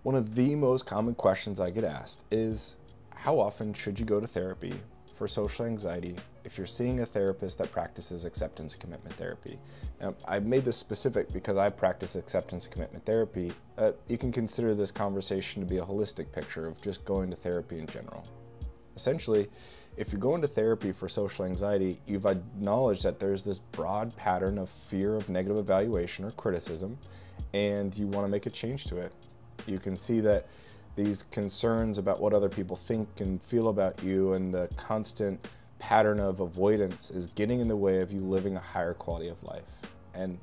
One of the most common questions I get asked is, how often should you go to therapy for social anxiety if you're seeing a therapist that practices acceptance and commitment therapy? Now, I made this specific because I practice acceptance and commitment therapy. You can consider this conversation to be a holistic picture of just going to therapy in general. Essentially, if you're going to therapy for social anxiety, you've acknowledged that there's this broad pattern of fear of negative evaluation or criticism, and you want to make a change to it. You can see that these concerns about what other people think and feel about you and the constant pattern of avoidance is getting in the way of you living a higher quality of life. And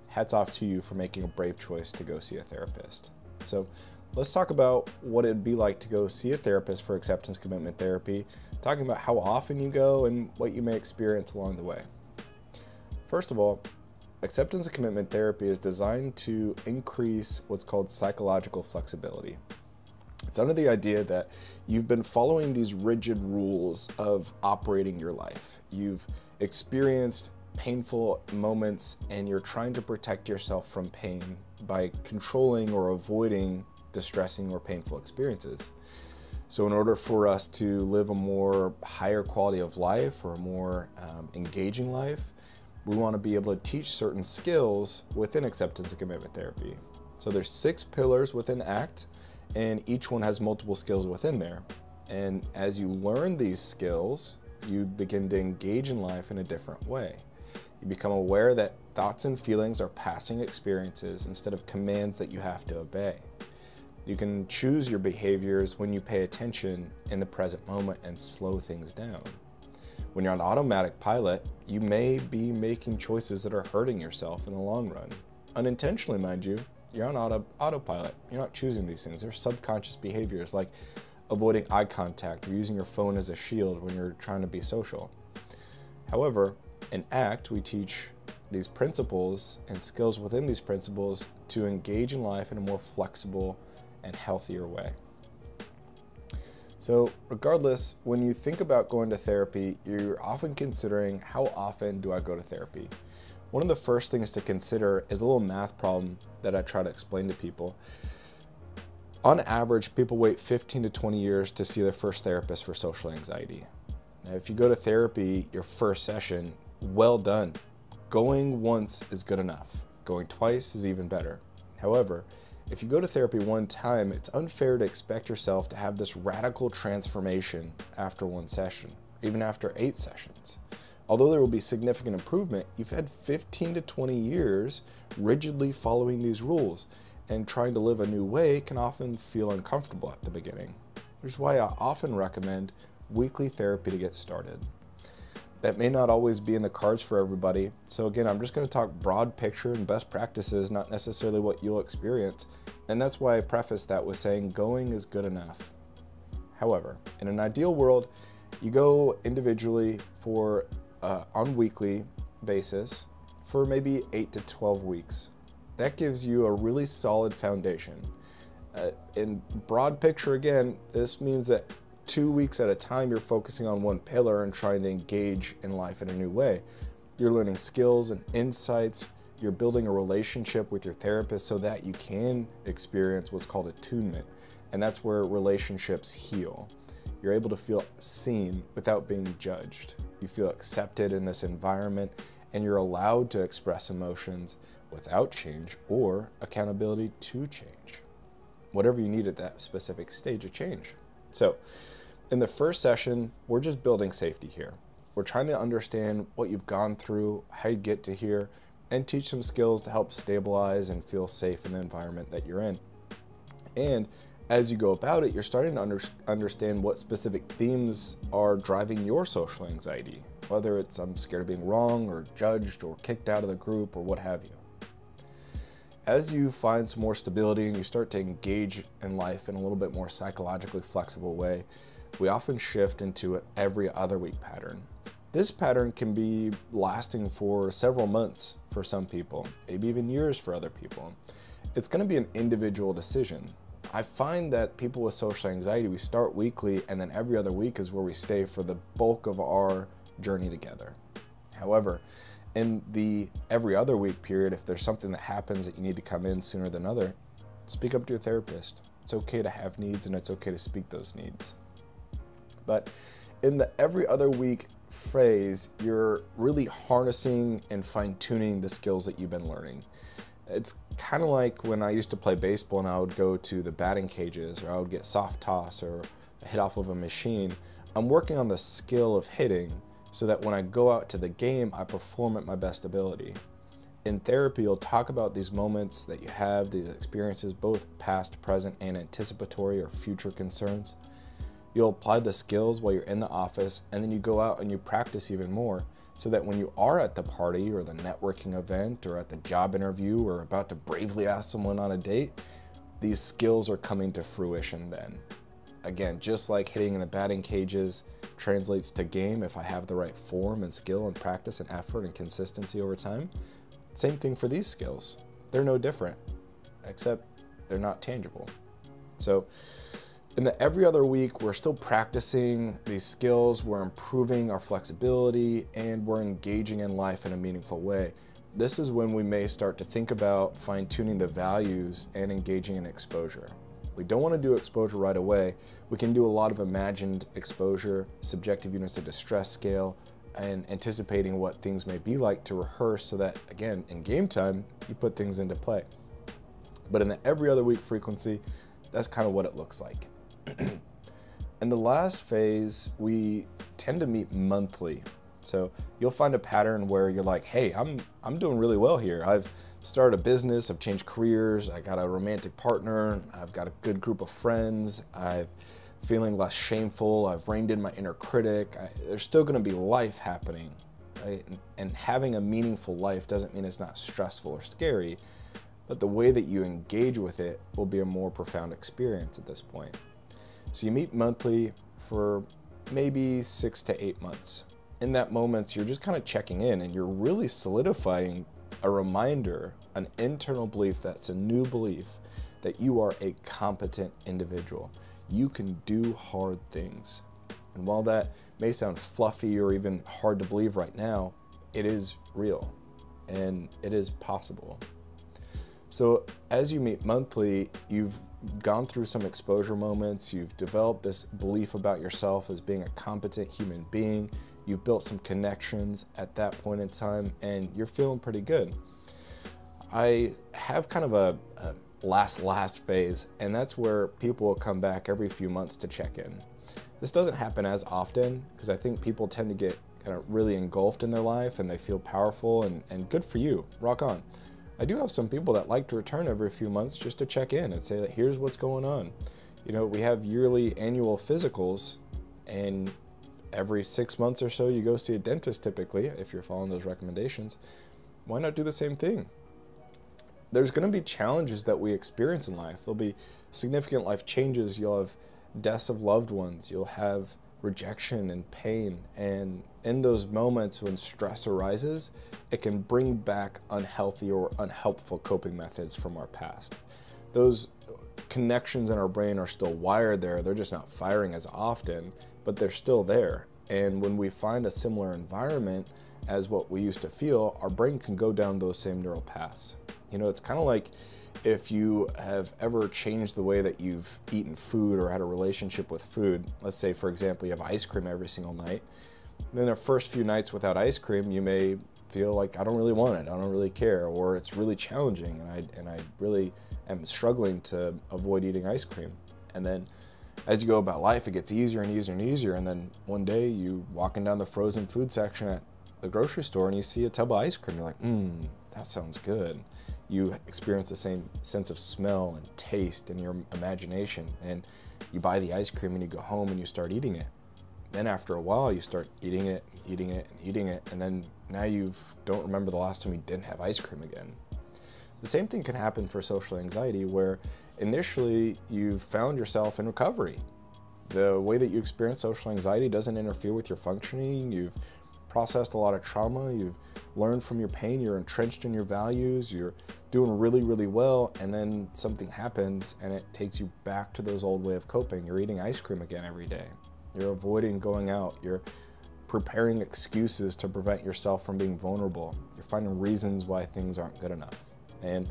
hats off to you for making a brave choice to go see a therapist. So let's talk about what it'd be like to go see a therapist for acceptance commitment therapy, talking about how often you go and what you may experience along the way. First of all, acceptance and commitment therapy is designed to increase what's called psychological flexibility. It's under the idea that you've been following these rigid rules of operating your life. You've experienced painful moments and you're trying to protect yourself from pain by controlling or avoiding distressing or painful experiences. So in order for us to live a more higher quality of life or a more engaging life, we want to be able to teach certain skills within acceptance and commitment therapy. So there's 6 pillars within ACT, and each one has multiple skills within there. And as you learn these skills, you begin to engage in life in a different way. You become aware that thoughts and feelings are passing experiences instead of commands that you have to obey. You can choose your behaviors when you pay attention in the present moment and slow things down. When you're on automatic pilot, you may be making choices that are hurting yourself in the long run. Unintentionally, mind you, you're on autopilot. You're not choosing these things. They're subconscious behaviors like avoiding eye contact or using your phone as a shield when you're trying to be social. However, in ACT, we teach these principles and skills within these principles to engage in life in a more flexible and healthier way. So regardless, when you think about going to therapy, you're often considering, how often do I go to therapy? One of the first things to consider is a little math problem that I try to explain to people. On average, people wait 15 to 20 years to see their first therapist for social anxiety. Now, if you go to therapy your first session, well done. Going once is good enough. Going twice is even better. However, if you go to therapy one time, it's unfair to expect yourself to have this radical transformation after one session, even after 8 sessions. Although there will be significant improvement, you've had 15 to 20 years rigidly following these rules, and trying to live a new way can often feel uncomfortable at the beginning, which is why I often recommend weekly therapy to get started. That may not always be in the cards for everybody, so again, I'm just going to talk broad picture and best practices, not necessarily what you'll experience, and that's why I preface that with saying going is good enough. However, in an ideal world, you go individually for on weekly basis for maybe 8 to 12 weeks. That gives you a really solid foundation. In broad picture again, this means that 2 weeks at a time you're focusing on one pillar and trying to engage in life in a new way. You're learning skills and insights. You're building a relationship with your therapist so that you can experience what's called attunement. And that's where relationships heal. You're able to feel seen without being judged. You feel accepted in this environment, and you're allowed to express emotions without change or accountability to change. Whatever you need at that specific stage of change. So, in the first session, we're just building safety here. We're trying to understand what you've gone through, how you get to here, and teach some skills to help stabilize and feel safe in the environment that you're in. And as you go about it, you're starting to understand what specific themes are driving your social anxiety, whether it's I'm scared of being wrong or judged or kicked out of the group or what have you. As you find some more stability and you start to engage in life in a little bit more psychologically flexible way, we often shift into an every other week pattern. This pattern can be lasting for several months for some people, maybe even years for other people. It's going to be an individual decision. I find that people with social anxiety, we start weekly and then every other week is where we stay for the bulk of our journey together. However, in the every other week period, if there's something that happens that you need to come in sooner than other, speak up to your therapist. It's okay to have needs, and it's okay to speak those needs. But in the every other week phase, you're really harnessing and fine-tuning the skills that you've been learning. It's kind of like when I used to play baseball and I would go to the batting cages, or I would get soft toss or hit off of a machine. I'm working on the skill of hitting so that when I go out to the game, I perform at my best ability. In therapy, you'll talk about these moments that you have, these experiences, both past, present, and anticipatory or future concerns. You'll apply the skills while you're in the office, and then you go out and you practice even more so that when you are at the party or the networking event or at the job interview or about to bravely ask someone on a date, these skills are coming to fruition then. Again, just like hitting in the batting cages translates to game if I have the right form and skill and practice and effort and consistency over time, same thing for these skills. They're no different, except they're not tangible. So in the every other week, we're still practicing these skills, we're improving our flexibility, and we're engaging in life in a meaningful way. This is when we may start to think about fine-tuning the values and engaging in exposure. We don't want to do exposure right away. We can do a lot of imagined exposure, subjective units of distress scale, and anticipating what things may be like to rehearse so that, again, in game time, you put things into play. But in the every other week frequency, that's kind of what it looks like. In the last phase, we tend to meet monthly. So you'll find a pattern where you're like, hey, I'm doing really well here. I've started a business, I've changed careers, I got a romantic partner, I've got a good group of friends, I'm feeling less shameful, I've reined in my inner critic. There's still gonna be life happening, right? And having a meaningful life doesn't mean it's not stressful or scary, but the way that you engage with it will be a more profound experience at this point. So you meet monthly for maybe 6 to 8 months. In that moment, you're just kind of checking in and you're really solidifying a reminder, an internal belief that's a new belief that you are a competent individual. You can do hard things. And while that may sound fluffy or even hard to believe right now, it is real and it is possible. So as you meet monthly, you've gone through some exposure moments, you've developed this belief about yourself as being a competent human being, you've built some connections at that point in time, and you're feeling pretty good. I have kind of a last phase, and that's where people will come back every few months to check in. This doesn't happen as often because I think people tend to get kind of really engulfed in their life and they feel powerful, and good for you, rock on. I do have some people that like to return every few months just to check in and say that here's what's going on. You know, we have yearly annual physicals, and every 6 months or so you go see a dentist typically, if you're following those recommendations. Why not do the same thing? There's going to be challenges that we experience in life. There'll be significant life changes. You'll have deaths of loved ones. You'll have rejection and pain. And in those moments when stress arises, it can bring back unhealthy or unhelpful coping methods from our past. Those connections in our brain are still wired there. They're just not firing as often, but they're still there. And when we find a similar environment as what we used to feel, our brain can go down those same neural paths. You know, it's kind of like if you have ever changed the way that you've eaten food or had a relationship with food. Let's say, for example, you have ice cream every single night. Then the first few nights without ice cream, you may feel like, I don't really want it, I don't really care, or it's really challenging and I really am struggling to avoid eating ice cream. And then as you go about life, it gets easier and easier and easier, and then one day you walking down the frozen food section at the grocery store and you see a tub of ice cream, you're like, that sounds good. You experience the same sense of smell and taste in your imagination, and you buy the ice cream and you go home and you start eating it. Then after a while you start eating it, and then now you don't remember the last time you didn't have ice cream again. The same thing can happen for social anxiety, where initially you've found yourself in recovery. The way that you experience social anxiety doesn't interfere with your functioning. You've processed a lot of trauma, you've learned from your pain, you're entrenched in your values, you're doing really, really well, and then something happens and it takes you back to those old way of coping. You're eating ice cream again every day. You're avoiding going out. You're preparing excuses to prevent yourself from being vulnerable. You're finding reasons why things aren't good enough. And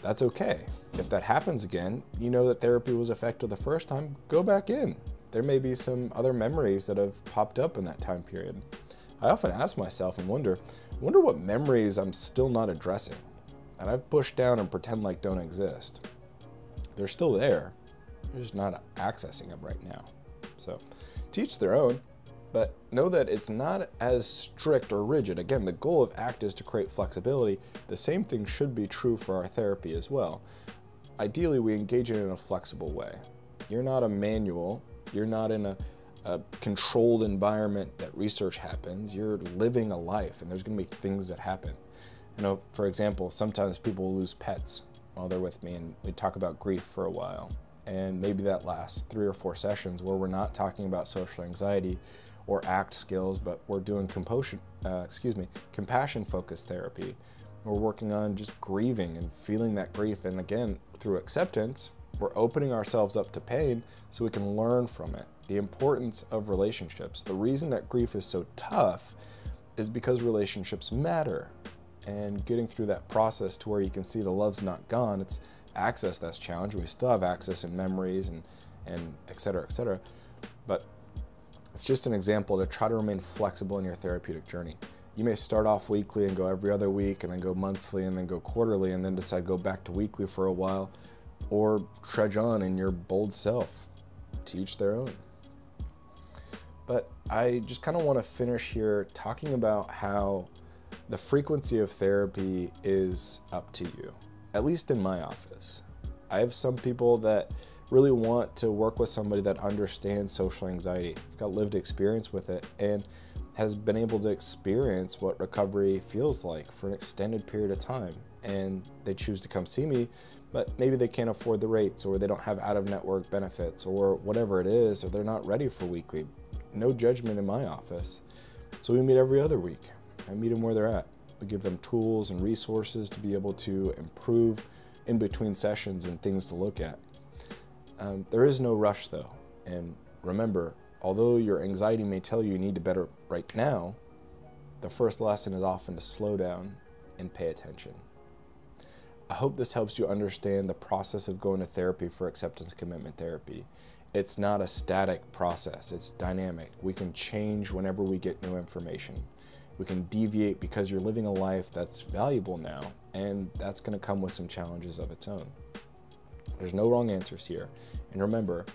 That's okay. If that happens again, you know that therapy was effective the first time, go back in. There may be some other memories that have popped up in that time period. I often ask myself and wonder what memories I'm still not addressing, and I've pushed down and pretend like don't exist. They're still there, you're just not accessing them right now. So, to each their own, but know that it's not as strict or rigid. Again, the goal of ACT is to create flexibility. The same thing should be true for our therapy as well. Ideally, we engage in a flexible way. You're not a manual. You're not in a controlled environment that research happens. You're living a life, and there's going to be things that happen. You know, for example, sometimes people lose pets while they're with me, and we talk about grief for a while. And maybe that lasts 3 or 4 sessions where we're not talking about social anxiety or ACT skills, but we're doing compassion-focused therapy. We're working on just grieving and feeling that grief. And again, through acceptance, we're opening ourselves up to pain so we can learn from it. The importance of relationships. The reason that grief is so tough is because relationships matter. And getting through that process to where you can see the love's not gone, it's access that's challenged. We still have access in memories and et cetera, but it's just an example to try to remain flexible in your therapeutic journey. You may start off weekly and go every other week, and then go monthly, and then go quarterly, and then decide to go back to weekly for a while, or trudge on in your bold self. To each their own. But I just kind of want to finish here talking about how the frequency of therapy is up to you, at least in my office. I have some people that really want to work with somebody that understands social anxiety, I've got lived experience with it, and has been able to experience what recovery feels like for an extended period of time. And they choose to come see me, but maybe they can't afford the rates, or they don't have out-of-network benefits, or whatever it is, or they're not ready for weekly. No judgment in my office. So we meet every other week. I meet them where they're at. We give them tools and resources to be able to improve in between sessions and things to look at. There is no rush though. And remember, although your anxiety may tell you need to better right now, the first lesson is often to slow down and pay attention. I hope this helps you understand the process of going to therapy for acceptance commitment therapy. It's not a static process, it's dynamic. We can change whenever we get new information. We can deviate because you're living a life that's valuable now, and that's going to come with some challenges of its own. There's no wrong answers here. And remember,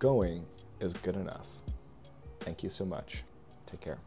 going is good enough. Thank you so much. Take care.